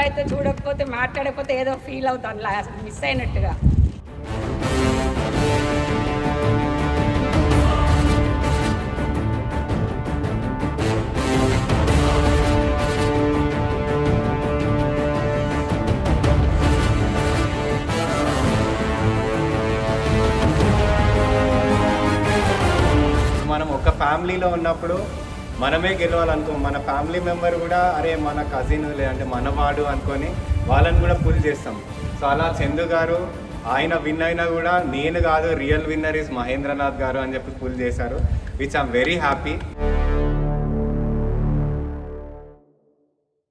అయితే చూడకపోతే మాట్లాడకపోతే ఏదో ఫీల్ అవుతాను అసలు మిస్ అయినట్టుగా. మనం ఒక ఫ్యామిలీలో ఉన్నప్పుడు మనమే గెలవాలనుకో, మన ఫ్యామిలీ మెంబర్ కూడా అరే మన కజిన్ లేదంటే మనవాడు అనుకొని వాళ్ళని కూడా పుల్ చేస్తాం. సో అలా చందు గారు ఆయన విన్ అయినా కూడా నేను కాదు, రియల్ విన్నర్ ఇస్ మహేంద్రనాథ్ గారు అని చెప్పి పుల్ చేశారు, విచ్ ఐఎమ్ వెరీ హ్యాపీ.